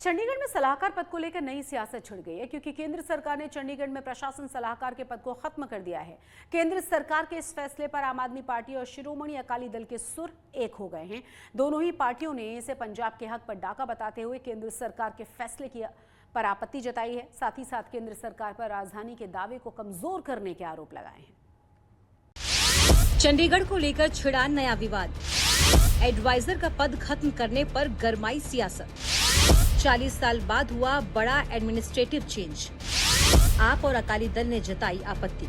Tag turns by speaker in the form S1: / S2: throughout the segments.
S1: चंडीगढ़ में सलाहकार पद को लेकर नई सियासत छिड़ गई है क्योंकि केंद्र सरकार ने चंडीगढ़ में प्रशासन सलाहकार के पद को खत्म कर दिया है। केंद्र सरकार के इस फैसले पर आम आदमी पार्टी और शिरोमणि अकाली दल के सुर एक हो गए हैं। दोनों ही पार्टियों ने इसे पंजाब के हक पर डाका बताते हुए केंद्र सरकार के फैसले की पर आपत्ति जताई है। साथ ही साथ केंद्र सरकार पर राजधानी के दावे को कमजोर करने के आरोप लगाए हैं।
S2: चंडीगढ़ को लेकर छिड़ा नया विवाद। एडवाइजर का पद खत्म करने पर गरमाई सियासत। 40 साल बाद हुआ बड़ा एडमिनिस्ट्रेटिव चेंज। आप और अकाली दल ने जताई आपत्ति।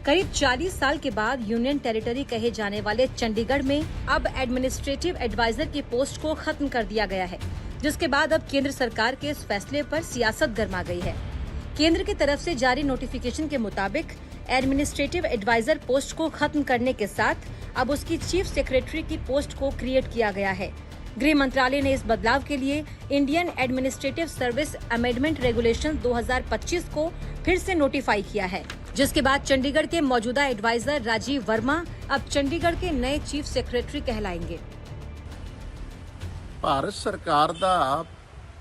S2: करीब 40 साल के बाद यूनियन टेरिटरी कहे जाने वाले चंडीगढ़ में अब एडमिनिस्ट्रेटिव एडवाइजर की पोस्ट को खत्म कर दिया गया है, जिसके बाद अब केंद्र सरकार के इस फैसले पर सियासत गर्मा गई है। केंद्र की तरफ से जारी नोटिफिकेशन के मुताबिक एडमिनिस्ट्रेटिव एडवाइजर पोस्ट को खत्म करने के साथ अब उसकी चीफ सेक्रेटरी की पोस्ट को क्रिएट किया गया है। गृह मंत्रालय ने इस बदलाव के लिए Indian administrative service amendment regulation 2025 को फिर से नोटिफाई किया है, जिसके बाद चंडीगढ़ के मौजूदा एडवाइजर राजीव वर्मा अब चंडीगढ़ के नए चीफ सेक्रेटरी कहलाएंगे।
S3: भारत सरकार ਦਾ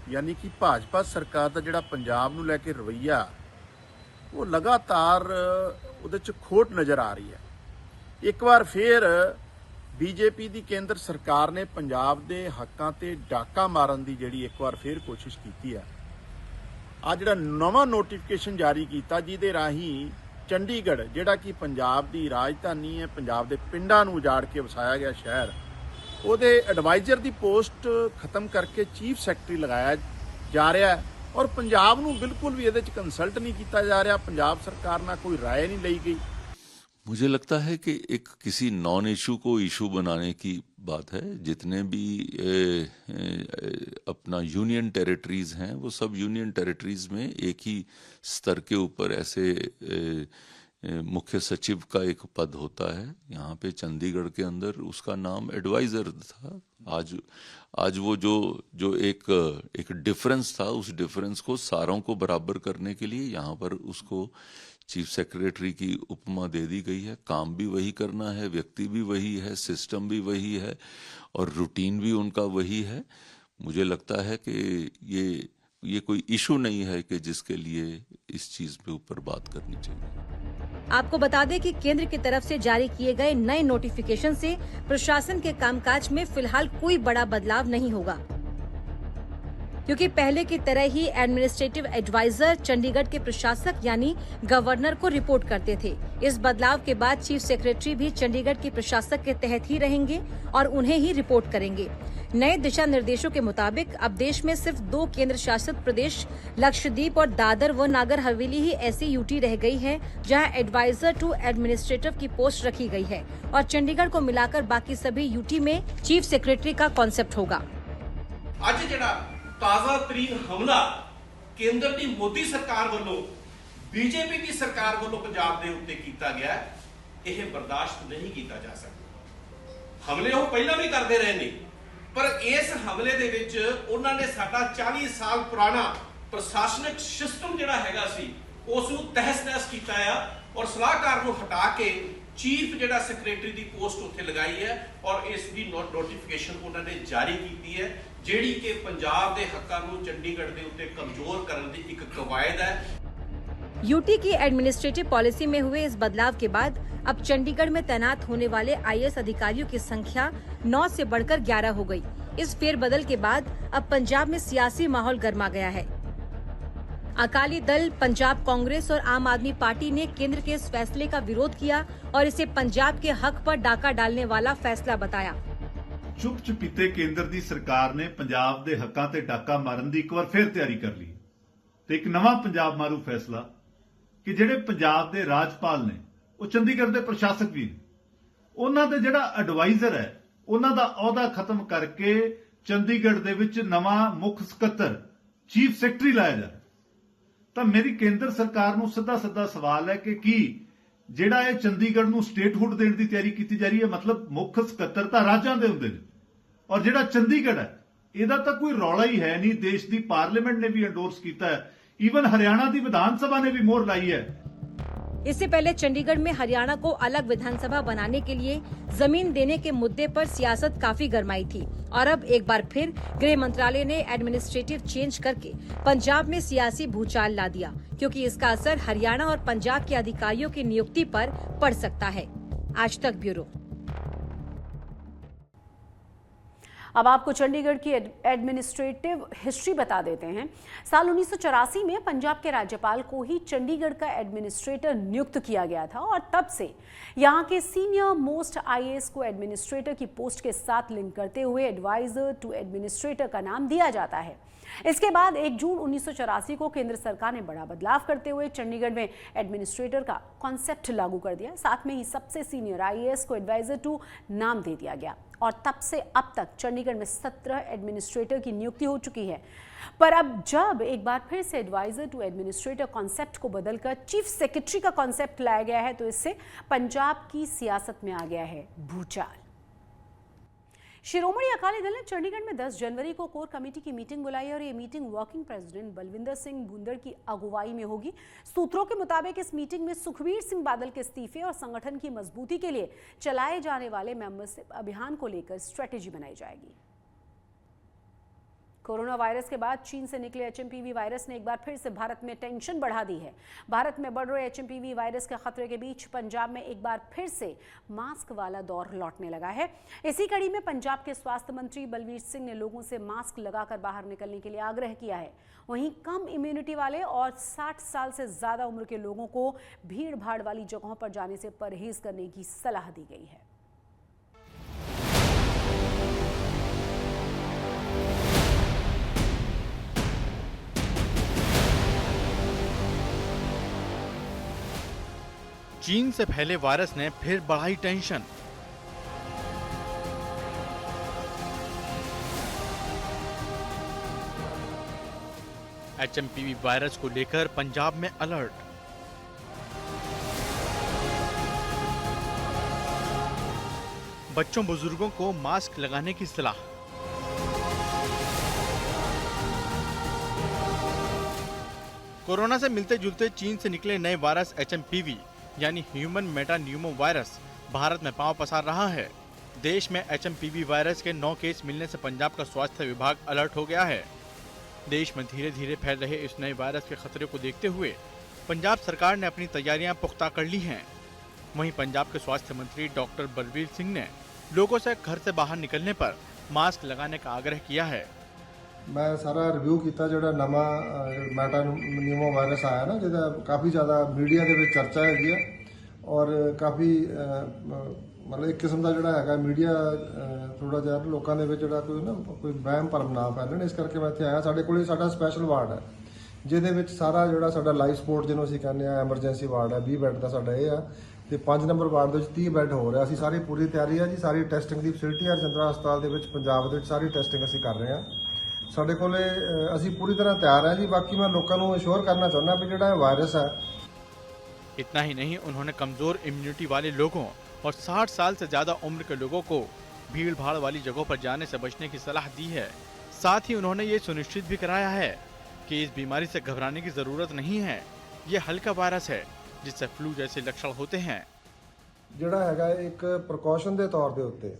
S3: यानी कि भाजपा सरकार ਦਾ ਜਿਹੜਾ ਪੰਜਾਬ ਨੂੰ ਲੈ ਕੇ ਰਵੱਈਆ ਉਹ ਲਗਾਤਾਰ ਉਹਦੇ 'ਚ ਖੋਟ ਨਜ਼ਰ ਆ ਰਹੀ ਹੈ। ਇੱਕ ਵਾਰ ਫੇਰ बीजेपी ਦੀ ਕੇਂਦਰ ਸਰਕਾਰ ਨੇ ਪੰਜਾਬ ਦੇ ਹੱਕਾਂ ਤੇ ਡਾਕਾ ਮਾਰਨ ਦੀ ਜਿਹੜੀ ਇੱਕ ਵਾਰ ਫੇਰ ਕੋਸ਼ਿਸ਼ ਕੀਤੀ ਹੈ। ਆ ਜਿਹੜਾ ਨਵਾਂ ਨੋਟੀਫਿਕੇਸ਼ਨ ਜਾਰੀ ਕੀਤਾ ਜਿਹਦੇ ਰਾਹੀਂ ਚੰਡੀਗੜ੍ਹ ਜਿਹੜਾ ਕਿ ਪੰਜਾਬ ਦੀ ਰਾਜਧਾਨੀ ਹੈ, ਪੰਜਾਬ ਦੇ ਪਿੰਡਾਂ ਨੂੰ ਉਜਾੜ ਕੇ ਵਸਾਇਆ ਗਿਆ ਸ਼ਹਿਰ, ਉਹਦੇ ਐਡਵਾਈਜ਼ਰ ਦੀ ਪੋਸਟ ਖਤਮ ਕਰਕੇ ਚੀਫ ਸੈਕਟਰੀ ਲਗਾਇਆ ਜਾ ਰਿਹਾ ਹੈ ਔਰ ਪੰਜਾਬ ਨੂੰ ਬਿਲਕੁਲ ਵੀ ਇਹਦੇ 'ਚ ਕੰਸਲਟ ਨਹੀਂ ਕੀਤਾ ਜਾ ਰਿਹਾ। ਪੰਜਾਬ ਸਰਕਾਰ ਨਾਲ ਕੋਈ ਰਾਏ नहीं ਲਈ गई।
S4: मुझे लगता है कि एक किसी नॉन इशू को इशू बनाने की बात है। जितने भी अपना यूनियन टेरिटरीज हैं वो सब यूनियन टेरिटरीज में एक ही स्तर के ऊपर ऐसे मुख्य सचिव का एक पद होता है। यहाँ पे चंडीगढ़ के अंदर उसका नाम एडवाइजर था। आज वो जो एक डिफरेंस था, उस डिफरेंस को सारों को बराबर करने के लिए यहाँ पर उसको चीफ सेक्रेटरी की उपमा दे दी गई है। काम भी वही करना है, व्यक्ति भी वही है, सिस्टम भी वही है और रूटीन भी उनका वही है। मुझे लगता है कि ये कोई इशू नहीं है कि जिसके लिए इस चीज पे ऊपर बात करनी चाहिए।
S2: आपको बता दें कि केंद्र की तरफ से जारी किए गए नए नोटिफिकेशन से प्रशासन के कामकाज में फिलहाल कोई बड़ा बदलाव नहीं होगा, क्योंकि पहले की तरह ही एडमिनिस्ट्रेटिव एडवाइजर चंडीगढ़ के प्रशासक यानी गवर्नर को रिपोर्ट करते थे। इस बदलाव के बाद चीफ सेक्रेटरी भी चंडीगढ़ के प्रशासक के तहत ही रहेंगे और उन्हें ही रिपोर्ट करेंगे। नए दिशा निर्देशों के मुताबिक अब देश में सिर्फ 2 केंद्र शासित प्रदेश लक्षद्वीप और दादर व नागर हवेली ही ऐसी यूटी रह गई है जहां एडवाइजर टू एडमिनिस्ट्रेटिव की पोस्ट रखी गई है और चंडीगढ़ को मिलाकर बाकी सभी यूटी में चीफ सेक्रेटरी का कॉन्सेप्ट होगा।
S5: आज जड़ा ताज़ा तरीन हमला केंद्र की मोदी सरकार वालों बीजेपी की सरकार वालों पंजाब के उत्ते किया गया, यह बर्दाश्त नहीं किया जा सकता। हमले वो पहला भी करते रहे ने, पर इस हमले दे विच उन्होंने साडा 40 साल पुराना प्रशासनिक सिस्टम जिहड़ा हैगा सी उस नूं तहस नहस कीता है और सलाहकार नूं हटा के चीफ जिहड़ा सेक्रेटरी की पोस्ट उत्थे लगाई है और इसकी नोटिफिकेशन उन्होंने जारी की है, जिहड़ी कि पंजाब दे हक्कां नूं चंडीगढ़ दे उत्ते कमजोर करन दी एक कवायद है।
S2: यूटी की एडमिनिस्ट्रेटिव पॉलिसी में हुए इस बदलाव के बाद अब चंडीगढ़ में तैनात होने वाले आईएएस अधिकारियों की संख्या 9 से बढ़कर 11 हो गई। इस फेरबदल के बाद अब पंजाब में सियासी माहौल गर्मा गया है। अकाली दल, पंजाब कांग्रेस और आम आदमी पार्टी ने केंद्र के इस फैसले का विरोध किया और इसे पंजाब के हक पर डाका डालने वाला फैसला बताया।
S6: ਚੁੱਪ ਚੁਪੀਤੇ ਕੇਂਦਰ ਦੀ ਸਰਕਾਰ ਨੇ ਪੰਜਾਬ ਦੇ ਹੱਕਾਂ ਤੇ ਡਾਕਾ ਮਾਰਨ ਦੀ ਇੱਕ ਵਾਰ ਫੇਰ ਤਿਆਰੀ ਕਰ ਲਈ ਤੇ ਇੱਕ ਨਵਾਂ ਪੰਜਾਬ ਮਾਰੂ ਫੈਸਲਾ ਕਿ ਜਿਹੜੇ ਪੰਜਾਬ ਦੇ ਰਾਜਪਾਲ ਨੇ ਉਹ ਚੰਡੀਗੜ੍ਹ ਦੇ ਪ੍ਰਸ਼ਾਸਕ ਵੀ ਨੇ, ਉਹਨਾਂ ਦੇ ਜਿਹੜਾ ਐਡਵਾਈਜ਼ਰ ਹੈ ਉਹਨਾਂ ਦਾ ਅਹੁਦਾ ਖਤਮ ਕਰਕੇ ਚੰਡੀਗੜ੍ਹ ਦੇ ਵਿੱਚ ਨਵਾਂ ਮੁੱਖ ਸਕੱਤਰ ਚੀਫ ਸੈਕਟਰੀ ਲਾਇਆ ਜਾ। ਤਾਂ ਮੇਰੀ ਕੇਂਦਰ ਸਰਕਾਰ ਨੂੰ ਸਿੱਧਾ ਸਵਾਲ ਹੈ ਕਿ ਕੀ ਜਿਹੜਾ ਇਹ ਚੰਡੀਗੜ੍ਹ ਨੂੰ ਸਟੇਟਹੁੱਡ ਦੇਣ ਦੀ ਤਿਆਰੀ ਕੀਤੀ ਜਾ ਰਹੀ ਹੈ, ਮਤਲਬ ਮੁੱਖ ਸਕੱਤਰ ਤਾਂ ਰਾਜਾਂ ਦੇ ਹੁੰਦੇ ਨੇ ਔਰ ਜਿਹੜਾ ਚੰਡੀਗੜ੍ਹ ਹੈ ਇਹਦਾ ਤਾਂ ਕੋਈ ਰੌਲਾ ਹੀ ਹੈ ਨਹੀਂ। ਦੇਸ਼ ਦੀ ਪਾਰਲੀਮੈਂਟ ਨੇ ਵੀ ਐਂਡੋਰਸ ਕੀਤਾ ਹੈ, ਈਵਨ ਹਰਿਆਣਾ ਦੀ ਵਿਧਾਨ ਸਭਾ ਨੇ ਵੀ ਮੋਹਰ ਲਾਈ ਹੈ।
S2: इससे पहले चंडीगढ़ में हरियाणा को अलग विधानसभा बनाने के लिए जमीन देने के मुद्दे पर सियासत काफी गरमाई थी और अब एक बार फिर गृह मंत्रालय ने एडमिनिस्ट्रेटिव चेंज करके पंजाब में सियासी भूचाल ला दिया, क्योंकि इसका असर हरियाणा और पंजाब के अधिकारियों की नियुक्ति पर पड़ सकता है। आज तक ब्यूरो।
S1: अब आपको चंडीगढ़ की एडमिनिस्ट्रेटिव हिस्ट्री बता देते हैं। साल 1984 में पंजाब के राज्यपाल को ही चंडीगढ़ का एडमिनिस्ट्रेटर नियुक्त किया गया था और तब से यहां के सीनियर मोस्ट आईएएस को एडमिनिस्ट्रेटर की पोस्ट के साथ लिंक करते हुए एडवाइजर टू एडमिनिस्ट्रेटर का नाम दिया जाता है। इसके बाद 1 जून 1984 को केंद्र सरकार ने बड़ा बदलाव करते हुए चंडीगढ़ में एडमिनिस्ट्रेटर का कॉन्सेप्ट लागू कर दिया। साथ में ही सबसे सीनियर आईएएस को एडवाइजर टू नाम दे दिया गया और तब से अब तक चंडीगढ़ में 17 एडमिनिस्ट्रेटर की नियुक्ति हो चुकी है। पर अब जब एक बार फिर से एडवाइजर टू एडमिनिस्ट्रेटर कॉन्सेप्ट को बदलकर चीफ सेक्रेटरी का कॉन्सेप्ट लाया गया है, तो इससे पंजाब की सियासत में आ गया है भूचाल। शिरोमणि अकाली दल ने चंडीगढ़ में 10 जनवरी को कोर कमेटी की मीटिंग बुलाई और ये meeting working president Balwinder Singh Bhundar की अगुवाई में होगी। सूत्रों के मुताबिक इस मीटिंग में सुखबीर सिंह बादल के इस्तीफे और संगठन की मजबूती के लिए चलाए जाने वाले मेंबरशिप अभियान को लेकर स्ट्रेटेजी बनाई जाएगी। कोरोना वायरस के बाद चीन से निकले एचएमपीवी वायरस ने एक बार फिर से भारत में टेंशन बढ़ा दी है। भारत में बढ़ रहे एचएमपीवी वायरस के खतरे के बीच पंजाब में एक बार फिर से मास्क वाला दौर लौटने लगा है। इसी कड़ी में पंजाब के स्वास्थ्य मंत्री बलवीर सिंह ने लोगों से मास्क लगाकर बाहर निकलने के लिए आग्रह किया है। वहीं कम इम्यूनिटी वाले और 60 साल से ज्यादा उम्र के लोगों को भीड़ भाड़ वाली जगहों पर जाने से परहेज करने की सलाह दी गई है।
S7: चीन से फैले वायरस ने फिर बढ़ाई टेंशन। एचएमपीवी वायरस को लेकर पंजाब में अलर्ट। बच्चों बुजुर्गों को मास्क लगाने की सलाह। कोरोना से मिलते जुलते चीन से निकले नए वायरस एचएमपीवी यानी ह्यूमन मेटान्यूमो वायरस भारत में पांव पसार रहा है। देश में एचएमपीवी वायरस के 9 केस मिलने से पंजाब का स्वास्थ्य विभाग अलर्ट हो गया है। देश में धीरे धीरे फैल रहे इस नए वायरस के खतरे को देखते हुए पंजाब सरकार ने अपनी तैयारियां पुख्ता कर ली हैं। वहीं पंजाब के स्वास्थ्य मंत्री डॉक्टर बलवीर सिंह ने लोगों से घर से बाहर निकलने पर मास्क लगाने का आग्रह किया है।
S8: मैं सारा रिव्यू किया जो नवा मेटान्यूमो वायरस आया ना, जिहदा काफ़ी ज़्यादा मीडिया के विच चर्चा हैगी है और काफ़ी मतलब एक किस्म का जोड़ा है मीडिया थोड़ा जिहा लोगों के जोड़ा कोई वहम भरम ना फैलन, इस करके मैं इत्थे आया। साडे कोल साडा स्पैशल वार्ड है जिहदे विच सारा जोड़ा साडा लाइफ सपोर्ट जिन्होंने असीं कहने एमरजेंसी वार्ड है। 20 बैड का साडा ये है ते 5 नंबर वार्ड दे विच 30 बैड हो रहा। असीं सारी पूरी तैयारी है जी, सारी टेस्टिंग की फैसिलिटी है रजिंद्रा हस्पताल दे विच पंजाब दे विच सारी टेस्टिंग असीं कर रहे हैं। साडे कोले असीं पूरी तरह तैयार हैं जी। बाकी मैं लोगों को अश्योर करना चाहुंदा भी जिहड़ा वायरस है।
S7: इतना ही नहीं, उन्होंने कमजोर इम्यूनिटी वाले लोगों और 60 साल से ज्यादा उम्र के लोगों को भीड़ भाड़ वाली जगहों पर जाने से बचने की सलाह दी है। साथ ही उन्होंने ये सुनिश्चित भी कराया है कि इस बीमारी से घबराने की जरूरत नहीं है। ये हल्का वायरस है जिससे फ्लू जैसे लक्षण होते हैं।
S8: जिहड़ा हैगा एक प्रिकॉशन के तौर के उत्ते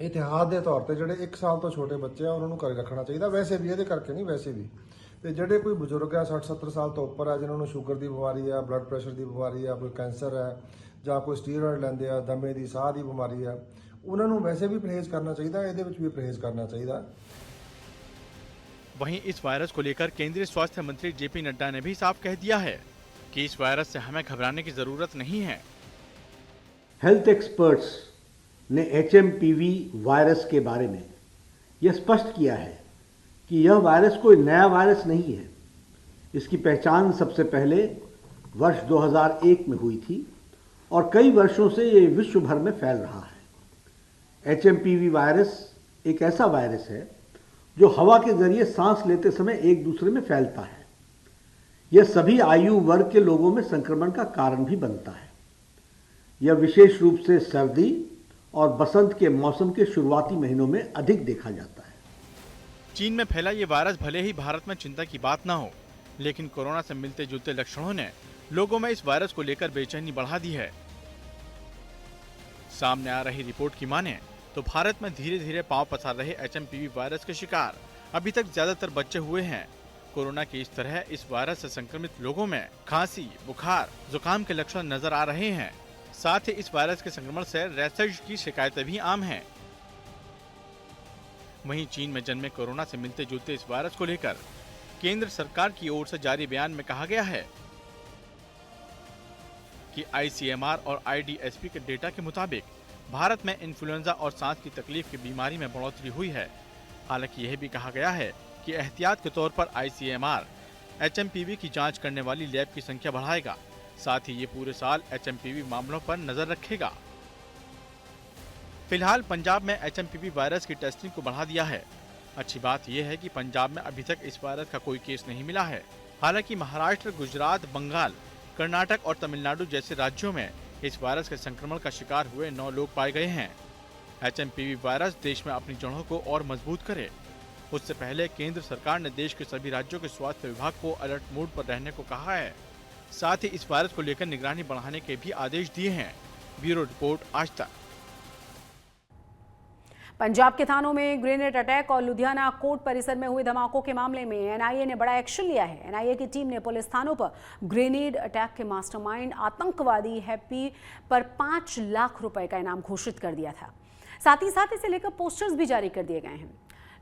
S8: इतिहास के तौर पर जोड़े 1 साल तो छोटे बच्चे हैं उन्होंने घर रखना चाहिए। वैसे भी ये करके नहीं, वैसे भी तो जोड़े कोई बुजुर्ग है 60-70 साल तो उपर है, जिन्होंने शुगर की बीमारी है, ब्लड प्रेशर की बीमारी है, कोई कैंसर है ਜਾਂ कोई स्टीरॉयड लेंदे आ, दमे की साह की बीमारी है, उन्होंने वैसे भी परहेज करना चाहिए, ये भी परहेज करना चाहिए।
S7: वहीं इस वायरस को लेकर केंद्रीय स्वास्थ्य मंत्री जेपी नड्डा ने भी साफ कह दिया है कि इस वायरस से हमें घबराने की जरूरत नहीं है।
S9: हेल्थ एक्सपर्ट्स ने एचएमपीवी वायरस के बारे में यह स्पष्ट किया है कि यह वायरस कोई नया वायरस नहीं है। इसकी पहचान सबसे पहले वर्ष 2001 में हुई थी और कई वर्षों से ये विश्व भर में फैल रहा है। एचएमपीवी वायरस एक ऐसा वायरस है जो हवा के जरिए सांस लेते समय एक दूसरे में फैलता है। यह सभी आयु वर्ग के लोगों में संक्रमण का कारण भी बनता है। यह विशेष रूप से सर्दी और बसंत के मौसम के शुरुआती महीनों में अधिक देखा जाता है।
S7: चीन में फैला ये वायरस भले ही भारत में चिंता की बात ना हो, लेकिन कोरोना से मिलते जुलते लक्षणों ने लोगों में इस वायरस को लेकर बेचैनी बढ़ा दी है। सामने आ रही रिपोर्ट की माने तो भारत में धीरे धीरे पांव पसार रहे HMPV वायरस के शिकार अभी तक ज्यादातर बच्चे हुए हैं। कोरोना की इस तरह इस वायरस से संक्रमित लोगों में खांसी, बुखार, जुकाम के लक्षण नजर आ रहे हैं। साथ ही इस वायरस के संक्रमण से रैशेज की शिकायतें भी आम हैं। वहीं चीन में जन्मे कोरोना से मिलते जुलते इस वायरस को लेकर केंद्र सरकार की ओर से जारी बयान में कहा गया है कि ICMR और IDSP के डेटा के मुताबिक भारत में इन्फ्लुएंजा और सांस की तकलीफ की बीमारी में बढ़ोतरी हुई है। हालांकि यह भी कहा गया है कि एहतियात के तौर पर ICMR HMPV की जांच करने वाली लैब की संख्या बढ़ाएगा। साथ ही ये पूरे साल HMPV मामलों पर नजर रखेगा। फिलहाल पंजाब में HMPV वायरस की टेस्टिंग को बढ़ा दिया है। अच्छी बात यह है कि पंजाब में अभी तक इस वायरस का कोई केस नहीं मिला है। हालांकि महाराष्ट्र, गुजरात, बंगाल, कर्नाटक और तमिलनाडु जैसे राज्यों में इस वायरस के संक्रमण का शिकार हुए 9 लोग पाए गए हैं। HMPV वायरस देश में अपनी जड़ों को और मजबूत करे, उससे पहले केंद्र सरकार ने देश के सभी राज्यों के स्वास्थ्य विभाग को अलर्ट मोड पर रहने को कहा है। साथ ही इस वायरस को लेकर निगरानी बढ़ाने के भी आदेश दिए हैं। ब्यूरो रिपोर्ट, आज तक।
S1: पंजाब के थानों में ग्रेनेड अटैक और लुधियाना कोर्ट परिसर में हुए धमाकों के मामले में NIA ने बड़ा एक्शन लिया है। NIA की टीम ने पुलिस थानों पर ग्रेनेड अटैक के मास्टरमाइंड आतंकवादी हैप्पी पर 5 लाख रुपए का इनाम घोषित कर दिया था। साथ ही साथ इसे लेकर पोस्टर्स भी जारी कर दिए गए हैं।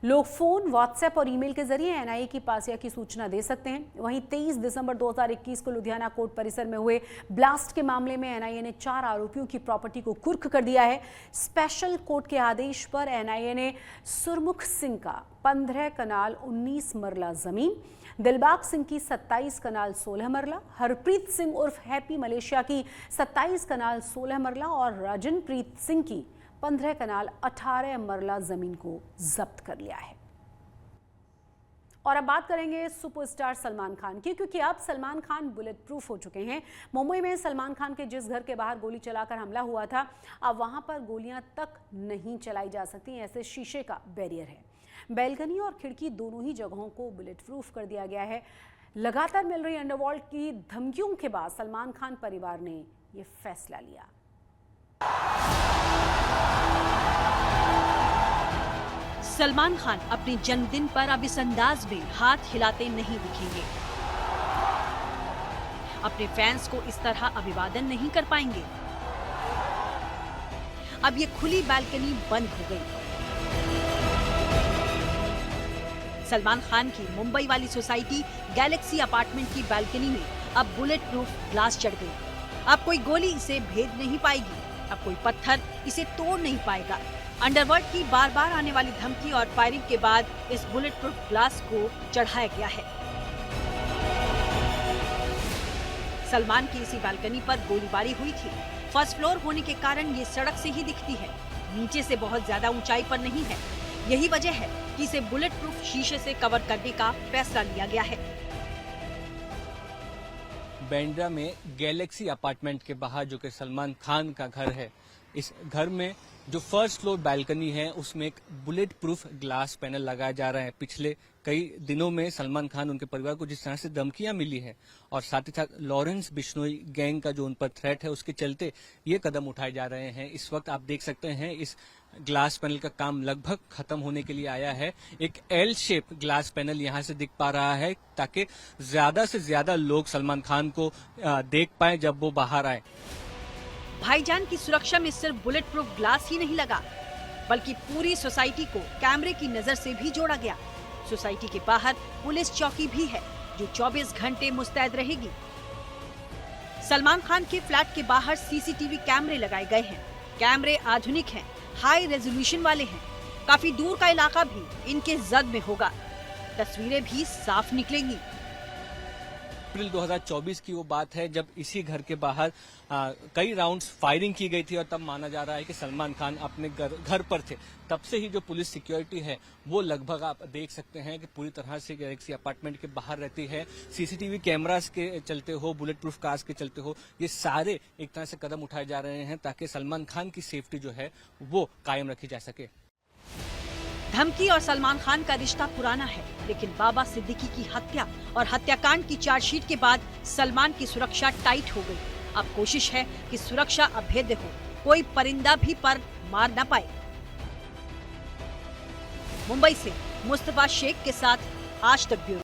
S1: लोग फोन, व्हाट्सएप और ईमेल के जरिए NIA की पासिया की सूचना दे सकते हैं। वहीं 23 दिसंबर 2021 को लुधियाना कोर्ट परिसर में हुए ब्लास्ट के मामले में NIA ने 4 आरोपियों की प्रॉपर्टी को कुर्क कर दिया है। स्पेशल कोर्ट के आदेश पर NIA ने सुरमुख सिंह का 15 कनाल 19 मरला जमीन, दिलबाग सिंह की 27 कनाल 16 मरला, हरप्रीत सिंह उर्फ हैप्पी मलेशिया की 27 कनाल 16 मरला और राजनप्रीत सिंह की 15 कनाल 18 मरला जमीन को जब्त कर लिया है। और अब बात करेंगे सुपरस्टार सलमान खान की, क्योंकि अब सलमान खान बुलेट प्रूफ हो चुके हैं। मुंबई में सलमान खान के जिस घर के बाहर गोली चलाकर हमला हुआ था, अब वहां पर गोलियां तक नहीं चलाई जा सकती, ऐसे शीशे का बैरियर है। बैल्कनी और खिड़की दोनों ही जगहों को बुलेट प्रूफ कर दिया गया है। लगातार मिल रही अंडरवर्ल्ड की धमकियों के बाद सलमान खान परिवार ने यह फैसला लिया।
S2: सलमान खान अपने जन्मदिन पर अब इस अंदाज में हाथ हिलाते नहीं दिखेंगे। अपने फैंस को इस तरह अभिवादन नहीं कर पाएंगे। अब ये खुली बालकनी बंद हो गई। सलमान खान की मुंबई वाली सोसाइटी गैलेक्सी अपार्टमेंट की बालकनी में अब बुलेट प्रूफ ग्लास चढ़ गई। अब कोई गोली इसे भेद नहीं पाएगी, अब कोई पत्थर इसे तोड़ नहीं पाएगा। अंडरवर्ल्ड की बार बार आने वाली धमकी और फायरिंग के बाद इस बुलेट प्रूफ ग्लास को चढ़ाया गया है। सलमान की इसी बालकनी पर गोलीबारी हुई थी। फर्स्ट फ्लोर होने के कारण ये सड़क से ही दिखती है, नीचे से बहुत ज्यादा ऊंचाई पर नहीं है। यही वजह है कि इसे बुलेट प्रूफ शीशे से कवर करने का फैसला लिया गया है।
S10: बांद्रा में गैलेक्सी अपार्टमेंट के बाहर जो कि सलमान खान का घर है, इस घर में जो फर्स्ट फ्लोर बालकनी है उसमें एक बुलेट प्रूफ ग्लास पैनल लगाया जा रहा है। पिछले कई दिनों में सलमान खान, उनके परिवार को जिस तरह से धमकियां मिली हैं और साथ ही साथ लॉरेंस बिश्नोई गैंग का जो उन पर थ्रेट है, उसके चलते ये कदम उठाए जा रहे हैं। इस वक्त आप देख सकते हैं इस ग्लास पैनल का काम लगभग खत्म होने के लिए आया है। एक एल शेप ग्लास पैनल यहाँ से दिख पा रहा है ताकि ज्यादा से ज्यादा लोग सलमान खान को देख पाए जब वो बाहर आए।
S2: भाईजान की सुरक्षा में सिर्फ बुलेट प्रूफ ग्लास ही नहीं लगा, बल्कि पूरी सोसाइटी को कैमरे की नजर से भी जोड़ा गया। सोसाइटी के बाहर पुलिस चौकी भी है जो 24 घंटे मुस्तैद रहेगी। सलमान खान के फ्लैट के बाहर सीसीटीवी कैमरे लगाए गए हैं। कैमरे आधुनिक हैं, हाई रेजोल्यूशन वाले हैं। काफी दूर का इलाका भी इनके जद में होगा। तस्वीरें भी साफ निकलेंगी।
S10: अप्रैल 2024 की वो बात है जब इसी घर के बाहर कई राउंड्स फायरिंग की गई थी और तब माना जा रहा है कि सलमान खान अपने घर पर थे। तब से ही जो पुलिस सिक्योरिटी है वो लगभग आप देख सकते हैं कि पूरी तरह से गैलेक्सी अपार्टमेंट के बाहर रहती है। सीसीटीवी कैमरास के चलते हो, बुलेट प्रूफ कार्स के चलते हो, ये सारे एक तरह से कदम उठाए जा रहे हैं ताकि सलमान खान की सेफ्टी जो है वो कायम रखी जा सके।
S2: धमकी और सलमान खान का रिश्ता पुराना है, लेकिन बाबा सिद्दीकी की हत्या और हत्याकांड की चार्जशीट के बाद सलमान की सुरक्षा टाइट हो गई। अब कोशिश है कि सुरक्षा अभेद्य हो, कोई परिंदा भी पर मार न पाए। मुंबई से मुस्तफा शेख के साथ आज तक ब्यूरो।